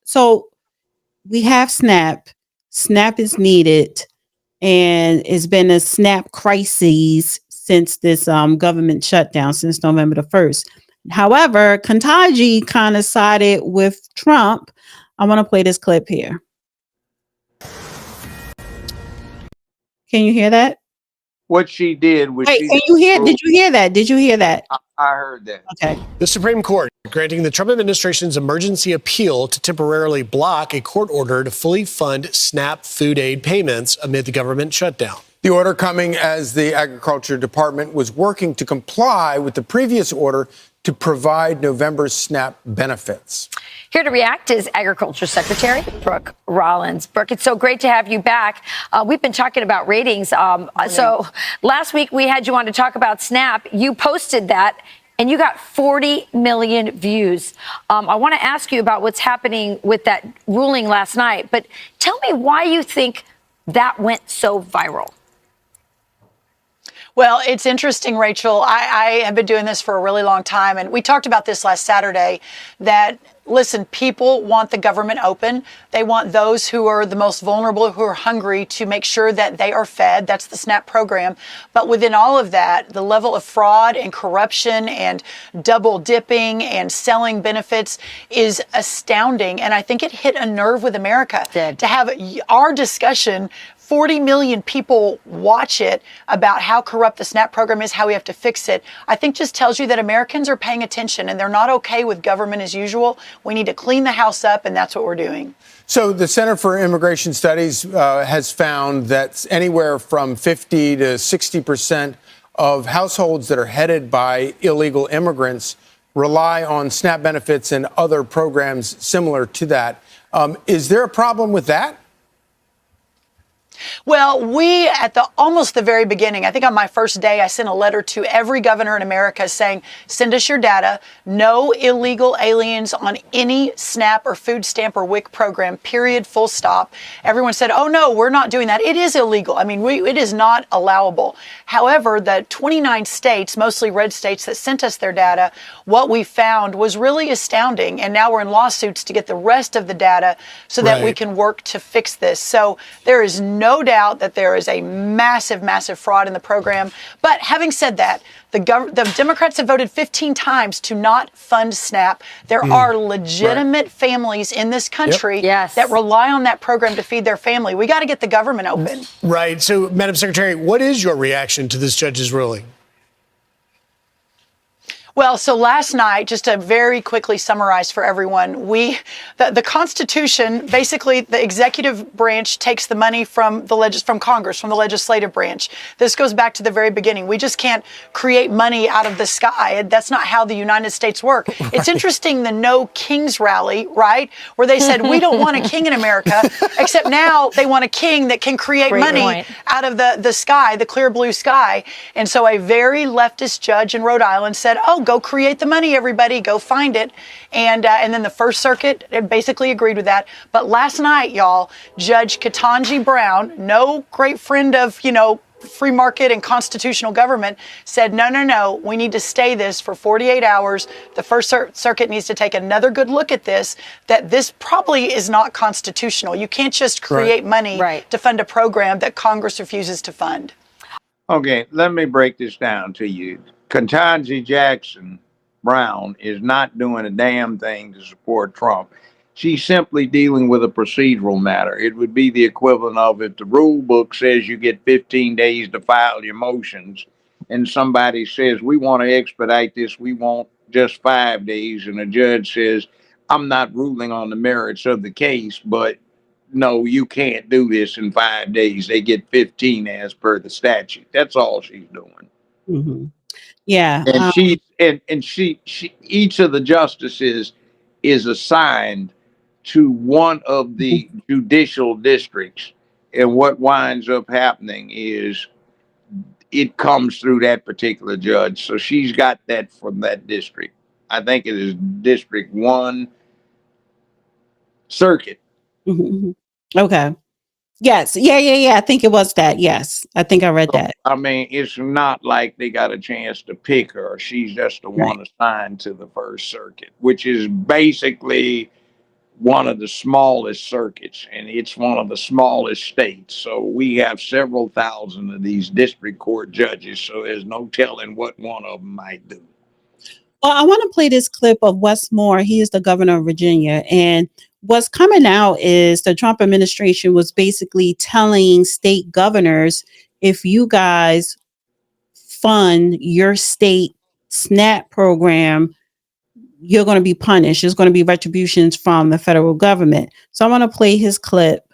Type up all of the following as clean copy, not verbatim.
So we have SNAP. SNAP is needed, and it's been a SNAP crisis since this government shutdown since November the 1st. However, Ketanji kind of sided with Trump. I want to play this clip here. Can you hear that? What she did was Wait, can you hear? Did you hear that? Did you hear that? I heard that. Okay. The Supreme Court granting the Trump administration's emergency appeal to temporarily block a court order to fully fund SNAP food aid payments amid the government shutdown. The order coming as the Agriculture Department was working to comply with the previous order to provide November's SNAP benefits. Here to react is Agriculture Secretary Brooke Rollins. Brooke, it's so great to have you back. We've been talking about ratings. So last week we had you on to talk about SNAP. You posted that and you got 40 million views. I want to ask you about what's happening with that ruling last night, but tell me why you think that went so viral. Well, it's interesting, Rachel. I have been doing this for a really long time, and we talked about this last Saturday, that, listen, people want the government open. They want those who are the most vulnerable, who are hungry, to make sure that they are fed. That's the SNAP program. But within all of that, the level of fraud and corruption and double dipping and selling benefits is astounding. And I think it hit a nerve with America to have our discussion. 40 million people watch it about how corrupt the SNAP program is, how we have to fix it. I think just tells you that Americans are paying attention and they're not okay with government as usual. We need to clean the house up, and that's what we're doing. So the Center for Immigration Studies has found that anywhere from 50 to 60% of households that are headed by illegal immigrants rely on SNAP benefits and other programs similar to that. Is there a problem with that? Well, we, at almost the very beginning, I think on my first day, I sent a letter to every governor in America saying, send us your data. No illegal aliens on any SNAP or food stamp or WIC program, period, full stop. Everyone said, oh, no, we're not doing that. It is illegal. I mean, it is not allowable. However, the 29 states, mostly red states, that sent us their data, what we found was really astounding. And now we're in lawsuits to get the rest of the data so that we can work to fix this. So there is no doubt that there is a massive, massive fraud in the program. But having said that, the Democrats have voted 15 times to not fund SNAP. There are legitimate families in this country that rely on that program to feed their family. We got to get the government open. Right. So, Madam Secretary, what is your reaction to this judge's ruling? Well, so last night, just to very quickly summarize for everyone, the Constitution, basically the executive branch takes the money from from Congress, from the legislative branch. This goes back to the very beginning. We just can't create money out of the sky. That's not how the United States work. It's interesting, the No Kings rally, right? Where they said, we don't want a king in America, except now they want a king that can create money out of the sky, the clear blue sky. And so a very leftist judge in Rhode Island said, oh, go create the money, everybody, go find it. And then the First Circuit basically agreed with that. But last night, y'all, Judge Ketanji Brown, no great friend of, free market and constitutional government, said, no, we need to stay this for 48 hours. The First Circuit needs to take another good look at this, that this probably is not constitutional. You can't just create money to fund a program that Congress refuses to fund. Okay, let me break this down to you. Ketanji Jackson Brown is not doing a damn thing to support Trump. She's simply dealing with a procedural matter. It would be the equivalent of if the rule book says you get 15 days to file your motions and somebody says, we want to expedite this, we want just 5 days, and a judge says, I'm not ruling on the merits of the case, but no, you can't do this in 5 days. They get 15 as per the statute. That's all she's doing. Mm-hmm. Yeah. And she each of the justices is assigned to one of the judicial districts. And what winds up happening is it comes through that particular judge. So she's got that from that district. I think it is District 1 Circuit. Mm-hmm. Okay. Yes. Yeah. I think it was that. Yes. I think I read that. I mean, it's not like they got a chance to pick her. She's just the one assigned to the First Circuit, which is basically one of the smallest circuits, and it's one of the smallest states. So we have several thousand of these district court judges, so there's no telling what one of them might do. Well, I want to play this clip of Wes Moore. He is the governor of Virginia. And what's coming out is the Trump administration was basically telling state governors, if you guys fund your state SNAP program, you're going to be punished. There's going to be retributions from the federal government. So I want to play his clip.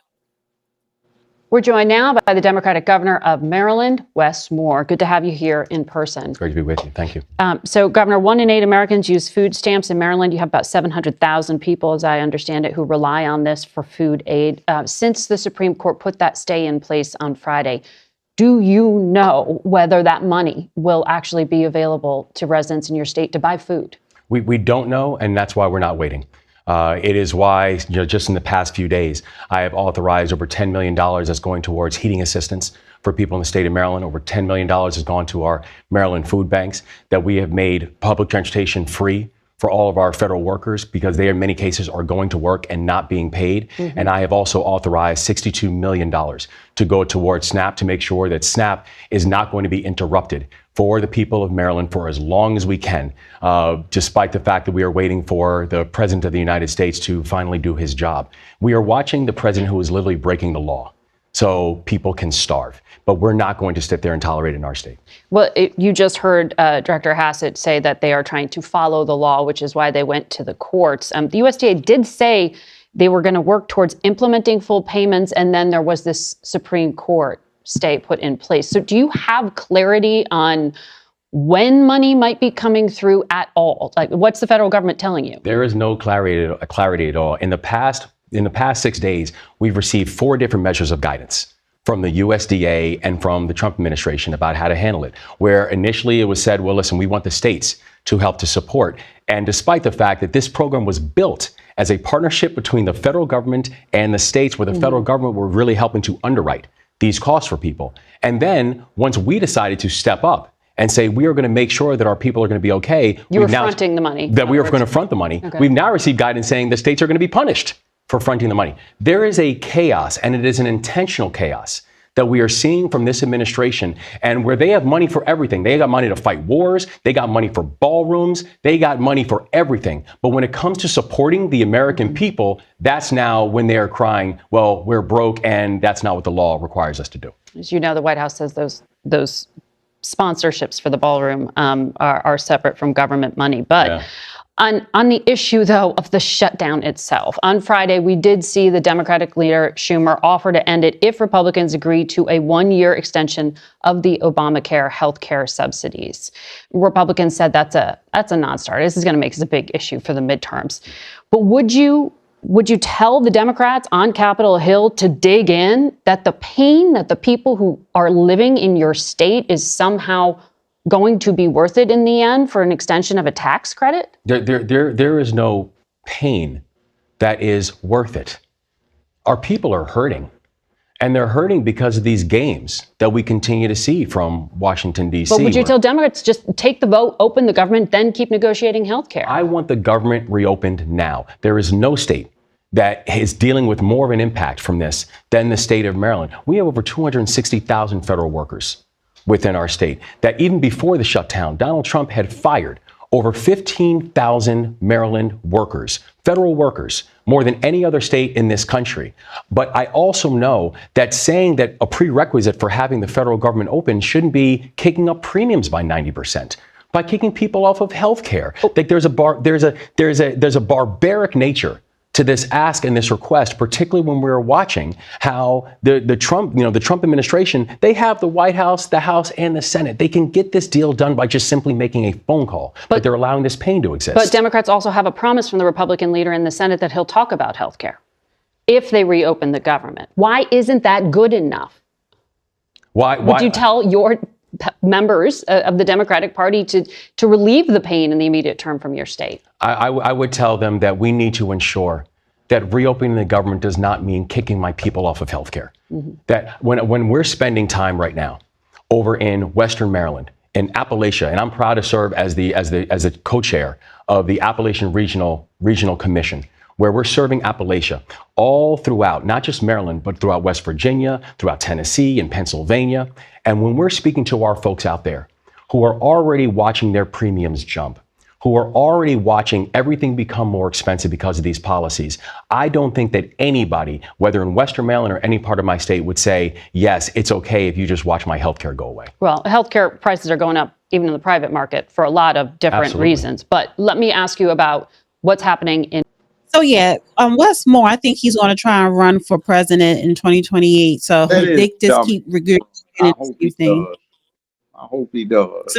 We're joined now by the Democratic governor of Maryland, Wes Moore. Good to have you here in person. Great to be with you. Thank you. So, Governor, 1 in 8 Americans use food stamps in Maryland. You have about 700,000 people, as I understand it, who rely on this for food aid. Since the Supreme Court put that stay in place on Friday, do you know whether that money will actually be available to residents in your state to buy food? We don't know, and that's why we're not waiting. It is why, just in the past few days, I have authorized over $10 million that's going towards heating assistance for people in the state of Maryland. Over $10 million has gone to our Maryland food banks, that we have made public transportation free for all of our federal workers, because they in many cases are going to work and not being paid. Mm-hmm. And I have also authorized $62 million to go towards SNAP, to make sure that SNAP is not going to be interrupted for the people of Maryland for as long as we can, despite the fact that we are waiting for the President of the United States to finally do his job. We are watching the president who is literally breaking the law so people can starve. But we're not going to sit there and tolerate it in our state. Well, you just heard Director Hassett say that they are trying to follow the law, which is why they went to the courts. The USDA did say they were going to work towards implementing full payments, and then there was this Supreme Court stay put in place. So do you have clarity on when money might be coming through at all? Like, what's the federal government telling you? There is no clarity at all. In the past 6 days, we've received 4 different measures of guidance from the USDA and from the Trump administration about how to handle it, where initially it was said, well, listen, we want the states to help to support. And despite the fact that this program was built as a partnership between the federal government and the states, where the federal government were really helping to underwrite these costs for people. And then once we decided to step up and say, we are going to make sure that our people are going to be okay. You were fronting the money. That we are going to front the money. Okay. We've now received guidance saying the states are going to be punished for fronting the money. There is a chaos, and it is an intentional chaos that we are seeing from this administration, and where they have money for everything. They got money to fight wars. They got money for ballrooms. They got money for everything. But when it comes to supporting the American people, that's now when they are crying, well, we're broke, and that's not what the law requires us to do. As you know, the White House says those sponsorships for the ballroom are separate from government money. But yeah. On the issue, though, of the shutdown itself, on Friday, we did see the Democratic leader Schumer offer to end it if Republicans agree to a 1-year extension of the Obamacare health care subsidies. Republicans said that's a non-starter. This is going to make us a big issue for the midterms. But would you tell the Democrats on Capitol Hill to dig in, that the pain that the people who are living in your state is somehow going to be worth it in the end for an extension of a tax credit? There is no pain that is worth it. Our people are hurting, and they're hurting because of these games that we continue to see from Washington, D.C. But would you tell Democrats just take the vote, open the government, then keep negotiating health care? I want the government reopened now. There is no state that is dealing with more of an impact from this than the state of Maryland. We have over 260,000 federal workers within our state, that even before the shutdown, Donald Trump had fired over 15,000 Maryland workers, federal workers, more than any other state in this country. But I also know that saying that a prerequisite for having the federal government open shouldn't be kicking up premiums by 90%, by kicking people off of health care. Like there's a barbaric nature to this ask and this request, particularly when we're watching how the Trump administration, they have the White House, the House, and the Senate. They can get this deal done by just simply making a phone call, but they're allowing this pain to exist. But Democrats also have a promise from the Republican leader in the Senate that he'll talk about health care if they reopen the government. Why isn't that good enough? Why would you tell your members of the Democratic Party to relieve the pain in the immediate term from your state? I would tell them that we need to ensure that reopening the government does not mean kicking my people off of health care. Mm-hmm. That when we're spending time right now over in Western Maryland, in Appalachia, and I'm proud to serve as the co-chair of the Appalachian Regional Commission, where we're serving Appalachia all throughout, not just Maryland, but throughout West Virginia, throughout Tennessee and Pennsylvania. And when we're speaking to our folks out there who are already watching their premiums jump, who are already watching everything become more expensive because of these policies, I don't think that anybody, whether in Western Maryland or any part of my state, would say, yes, it's okay if you just watch my healthcare go away. Well, healthcare prices are going up even in the private market for a lot of different reasons. But let me ask you about what's happening in. So yeah, what's more, I think he's going to try and run for president in 2028. So they just keep regurgitating the same thing. I hope he does.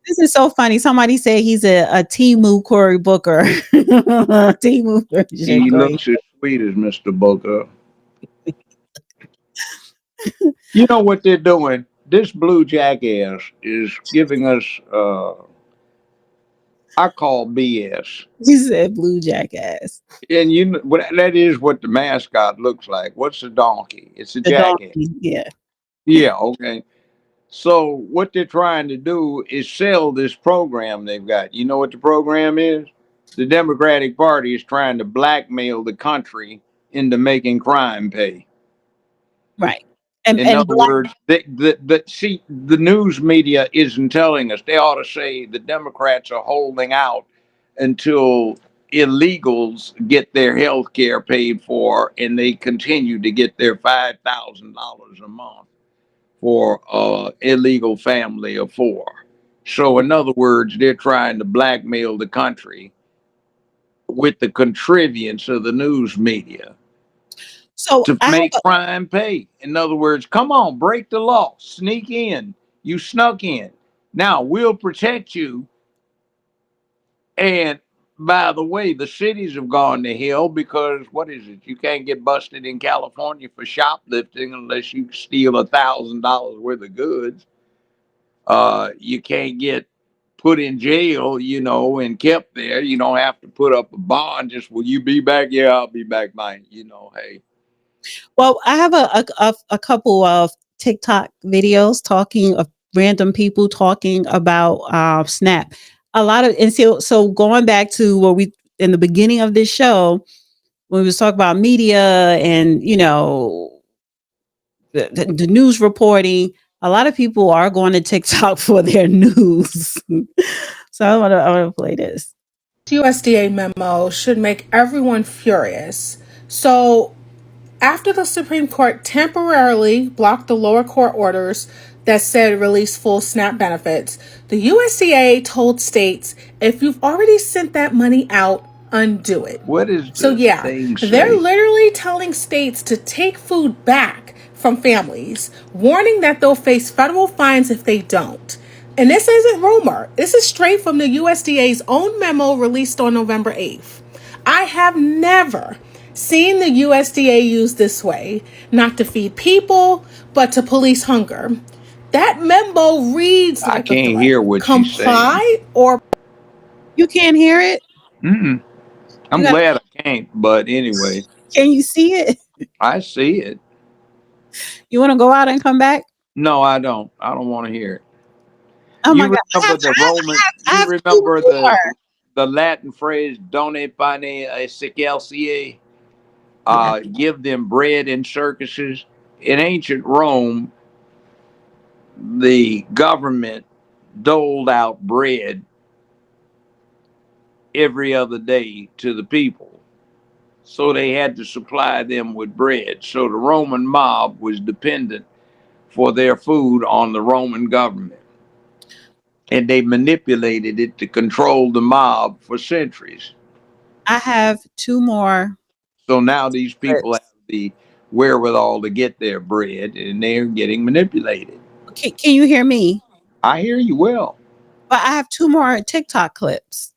This is so funny. Somebody said he's a Timu Cory Booker. Timu version. He looks as sweet as Mr. Booker. You know what they're doing? This blue jackass is giving us, I call BS. He said blue jackass. And you know, that is what the mascot looks like. What's the donkey? It's a jackass. Donkey, yeah. Yeah, okay. So what they're trying to do is sell this program they've got. You know what the program is? The Democratic Party is trying to blackmail the country into making crime pay. Right. In other words, the news media isn't telling us. They ought to say the Democrats are holding out until illegals get their health care paid for and they continue to get their $5,000 a month for illegal family of four. So in other words, they're trying to blackmail the country with the contrivance of the news media to make crime pay. In other words, come on, break the law, sneak in. You snuck in. Now we'll protect you. And by the way, the cities have gone to hell because what is it? You can't get busted in California for shoplifting unless you steal $1,000 worth of goods. You can't get put in jail, you know, and kept there. You don't have to put up a bond. Just, will you be back? Yeah, I'll be back. Mine, you know, hey. Well, I have a couple of TikTok videos talking of random people talking about SNAP. A lot of, and so going back to what we in the beginning of this show, when we was talking about media and, you know, the news reporting, a lot of people are going to TikTok for their news. So I want to play this. USDA memo should make everyone furious. So after the Supreme Court temporarily blocked the lower court orders that said release full SNAP benefits, the USDA told states, if you've already sent that money out, undo it. What is so? Yeah, they're literally telling states to take food back from families, warning that they'll face federal fines if they don't. And this isn't rumor. This is straight from the USDA's own memo released on November 8th. I have never seen the USDA used this way, not to feed people, but to police hunger. That memo reads like I can't hear what you say. Comply or... You can't hear it? I'm glad I can't, but anyway. Can you see it? I see it. You want to go out and come back? No, I don't. I don't want to hear it. Oh my God. You remember the Latin phrase, "Done pane excelsior," give them bread in circuses. In ancient Rome, the government doled out bread every other day to the people. So they had to supply them with bread. So the Roman mob was dependent for their food on the Roman government. And they manipulated it to control the mob for centuries. I have two more. So now these people have the wherewithal to get their bread, and they're getting manipulated. Can you hear me? I hear you well. But I have two more TikTok clips.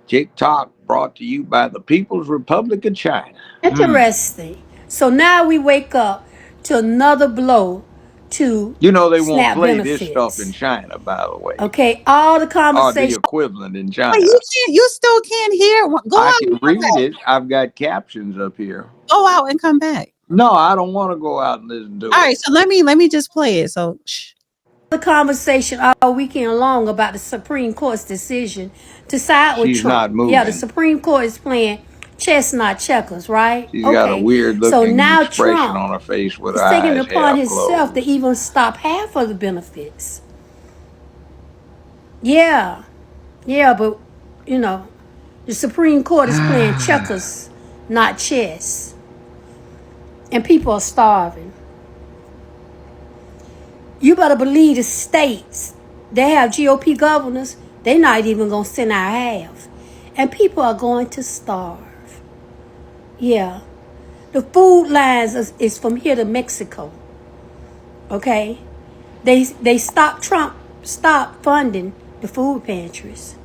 TikTok brought to you by the People's Republic of China. Interesting. So now we wake up to another blow to you know they won't SNAP play benefits. This stuff in China, by the way. Okay, all the conversation. Or the equivalent in China. You still can't hear. Go I out can read it. I've got captions up here. Go out and come back. No, I don't want to go out and listen to it. All right, so let me just play it. So the conversation all weekend long about the Supreme Court's decision to side with Trump. Not moving. Yeah, the Supreme Court is playing Chestnut checkers, right? She's got a Okay. weird So looking now expression Trump on her face with her is taking it eyes upon half himself to closed. even stop half of the benefits. Yeah. Yeah, but, you know, the Supreme Court is playing checkers, not chess. And people are starving. You better believe the states, they have GOP governors, they're not even going to send out half. And people are going to starve. Yeah. The food lines is from here to Mexico. Okay? They stopped funding the food pantries.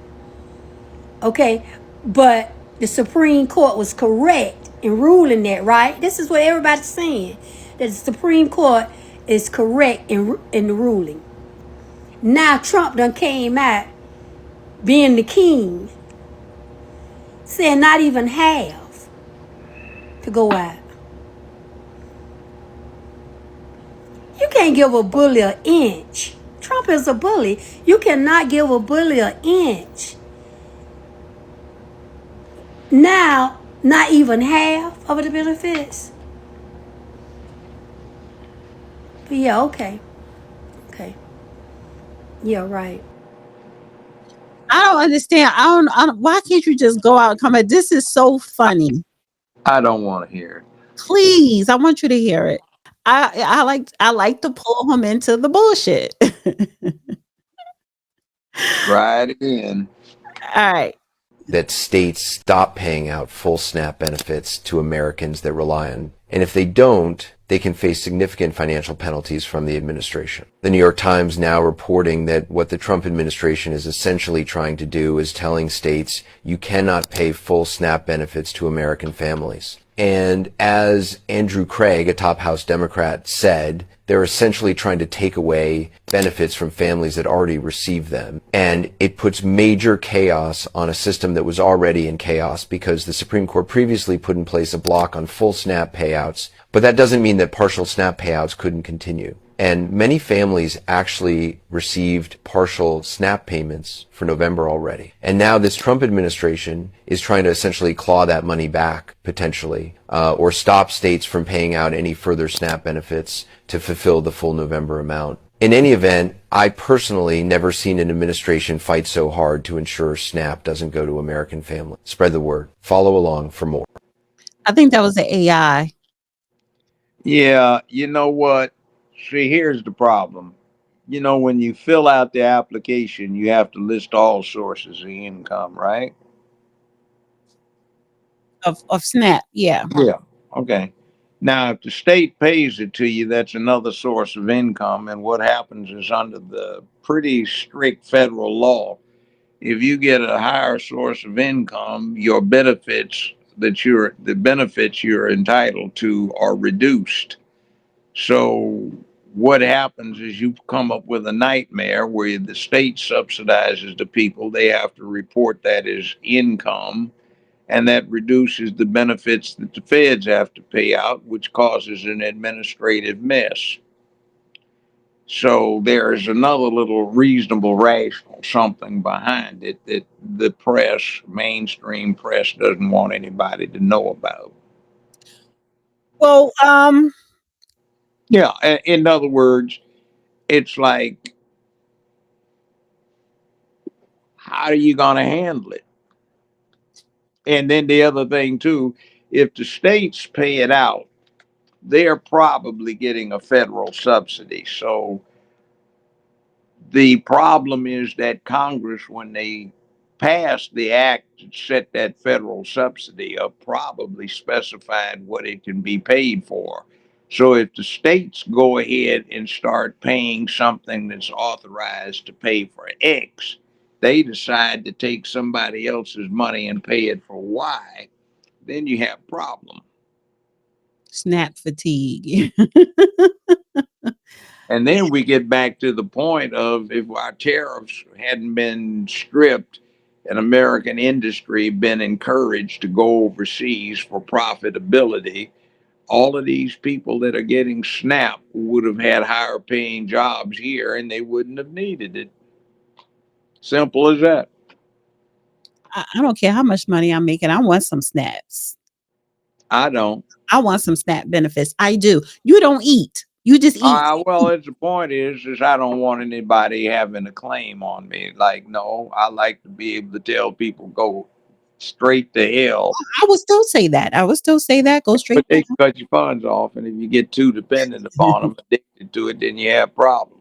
Okay? But the Supreme Court was correct in ruling that, right? This is what everybody's saying. That the Supreme Court is correct in the ruling. Now Trump done came out being the king, saying not even half to go out. You can't give a bully an inch. Trump is a bully. You cannot give a bully an inch. Now, not even half of the benefits. But yeah, okay. Okay. Yeah, right. I don't understand. I don't. Why can't you just go out and come back? This is so funny. I don't want to hear it. Please, I want you to hear it. I like to pull him into the bullshit. Try it again. All right. That states stop paying out full SNAP benefits to Americans that rely on. And if they don't, they can face significant financial penalties from the administration. The New York Times now reporting that what the Trump administration is essentially trying to do is telling states you cannot pay full SNAP benefits to American families. And as Andrew Craig, a top House Democrat, said, they're essentially trying to take away benefits from families that already receive them. And it puts major chaos on a system that was already in chaos because the Supreme Court previously put in place a block on full SNAP payouts. But that doesn't mean that partial SNAP payouts couldn't continue. And many families actually received partial SNAP payments for November already. And now this Trump administration is trying to essentially claw that money back, potentially, or stop states from paying out any further SNAP benefits to fulfill the full November amount. In any event, I personally never seen an administration fight so hard to ensure SNAP doesn't go to American families. Spread the word. Follow along for more. I think that was the AI. Yeah, you know what? See, here's the problem. You know, when you fill out the application, you have to list all sources of income, right? Of SNAP. Yeah. Yeah. Okay. Now, if the state pays it to you, that's another source of income. And what happens is under the pretty strict federal law, if you get a higher source of income, your benefits the benefits you're entitled to are reduced. So what happens is you come up with a nightmare where the state subsidizes the people. They have to report that as income, and that reduces the benefits that the feds have to pay out, which causes an administrative mess. So there's another little reasonable, rational something behind it that the press, mainstream press, doesn't want anybody to know about. Well, Yeah, in other words, it's like, how are you going to handle it? And then the other thing too, if the states pay it out, they're probably getting a federal subsidy. So the problem is that Congress, when they passed the act that set that federal subsidy up, probably specified what it can be paid for. So if the states go ahead and start paying something that's authorized to pay for X, they decide to take somebody else's money and pay it for Y, then you have a problem. SNAP fatigue. And then we get back to the point of, if our tariffs hadn't been stripped and American industry been encouraged to go overseas for profitability, all of these people that are getting SNAP would have had higher paying jobs here and they wouldn't have needed it. Simple as that. I don't care how much money I'm making. I want some snaps. I don't. I want some SNAP benefits. I do. You don't eat. You just eat. Well, it's the point is I don't want anybody having a claim on me. Like, no, I like to be able to tell people go straight to hell. I would still say that. I would still say that. Go straight But they to cut your funds off, and if you get too dependent upon them, addicted to it, then you have problems.